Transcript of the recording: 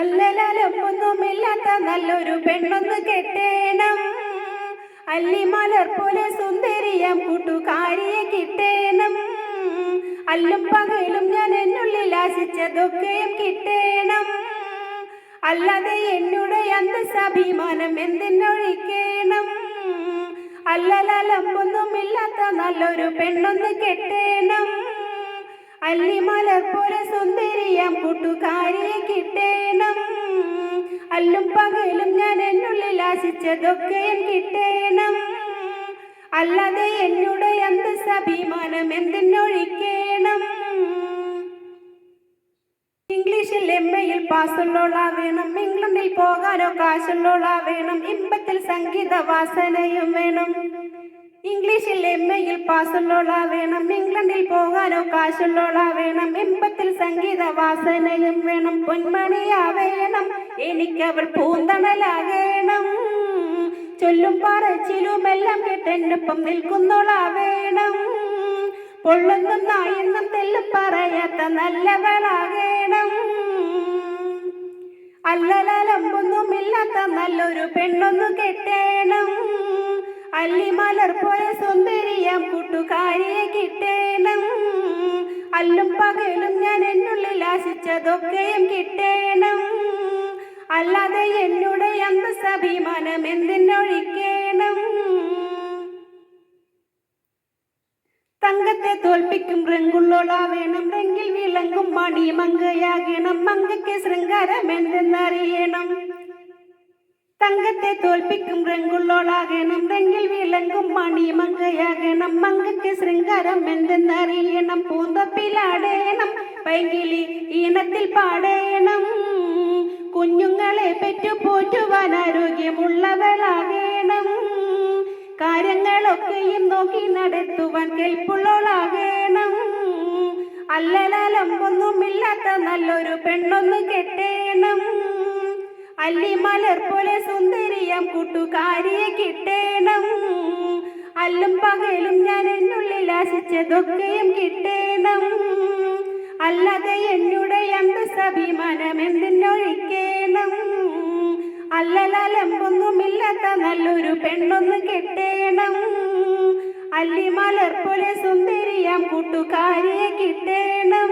അല്ലലൊന്നുമില്ലാത്ത നല്ലൊരു പെണ്ണൊന്ന് കെട്ടേണം. അല്ലിമലർ പോലെ സുന്ദരിയാം കൂട്ടുകാരിയെ കിട്ടേണം. അല്ലും പകലും ഞാൻ എന്നുള്ളിൽ ആശിച്ചതൊക്കെയും കിട്ടേണം. അല്ലാതെ എന്നുടെ അന്തസ്സാഭിമാനം എന്തിനൊഴിക്കണം. അല്ലലൊന്നുമില്ലാത്ത നല്ലൊരു പെണ്ണൊന്ന് കെട്ടേണം. അല്ലിമലർ പോലെ സുന്ദരിയാം കൂട്ടുകാരിയെ കിട്ടേണം. അല്ലും പകലും ഞാൻ എന്നുള്ളിൽ ആശിച്ചതൊക്കെയും കിട്ടേണം. അല്ലാതെ എന്നുടെ അന്തസ്സാഭിമാനം എന്തിനൊഴിക്കണം. ഇംഗ്ലീഷിൽ എംഎയിൽ പാസ്സുള്ളോളാ വേണം. ഇംഗ്ലണ്ടിൽ പോകാനോ കാശുള്ളോളാ വേണം. ഇമ്പത്തിൽ സംഗീത വാസനയും വേണം. ഇംഗ്ലീഷിൽ എംഎയിൽ പാസ്സുള്ളോളാ വേണം. ഇംഗ്ലണ്ടിൽ പോകാനോ കാശുള്ളോളാ വേണം. ഇമ്പത്തിൽ സംഗീത വാസനയും വേണം. പൊന്മണിയാ വേണം എനിക്കവൾ പൂന്തണലാകേണം. ചൊല്ലും പറച്ചിലുമെല്ലാം കേട്ടെന്നൊപ്പം നിൽക്കുന്നോളാ വേണം. പൊള്ളുന്നും നായെന്നും തെല്ലും പറയാത്ത നല്ലവളാകേണം. അല്ലലൊന്നുമില്ലാത്ത നല്ലൊരു പെണ്ണൊന്നു കെട്ടേണം. അല്ലിമലർ പോലെ സുന്ദരിയാം കൂട്ടുകാരിയെ കിട്ടേണം. അല്ലും പകലും ഞാൻ എന്നുള്ളിൽ ആശിച്ചതൊക്കെയും കിട്ടേണം. അല്ലാതെ എന്നുടെ അന്തസ്സാഭിമാനം എന്തിനൊഴിക്കണം. തങ്കത്തെ തോൽപ്പിക്കും റെങ്കുള്ളോളാ വേണം. റെങ്കിൽ വിളങ്ങും മണി മങ്കയാകണം. മങ്കയ്ക്ക് ശൃംഗാരം എന്തെന്നറിയണം. തങ്കത്തെ തോൽപ്പിക്കും റെങ്കുള്ളോളാകണം. റെങ്കിൽ വിളങ്ങും മണി മങ്കയാകണം. മങ്കയ്ക്ക് ശൃംഗാരം എന്തെന്നറിയണം. പൂന്തപ്പിലാടേണം പൈങ്കിളി ഈണത്തിൽ പാടേണം. കുഞ്ഞുങ്ങളെ പെറ്റുപോറ്റുവാൻ ആരോഗ്യമുള്ളവളാകേണം. കാര്യങ്ങളൊക്കെയും നോക്കി നടത്തുവാൻ കെൽപ്പുള്ളോളാകേണം. അല്ലലൊന്നുമില്ലാത്ത നല്ലൊരു പെണ്ണൊന്ന് കെട്ടേണം. അല്ലിമലർ പോലെ സുന്ദരിയാം കൂട്ടുകാരിയെ കിട്ടേണം. അല്ലും പകലും ഞാൻ എന്നുള്ളിൽ ആശിച്ചതൊക്കെയും കിട്ടേണം. അല്ലാതെ എന്നുടെ അന്തസ്സാഭിമാനം എന്തിനൊഴിക്കണം. അല്ലലൊന്നുമില്ലാത്ത നല്ലൊരു പെണ്ണൊന്ന് കെട്ടേണം. അല്ലിമലർ പോലെ സുന്ദരിയാം കൂട്ടുകാരിയെ കിട്ടേണം.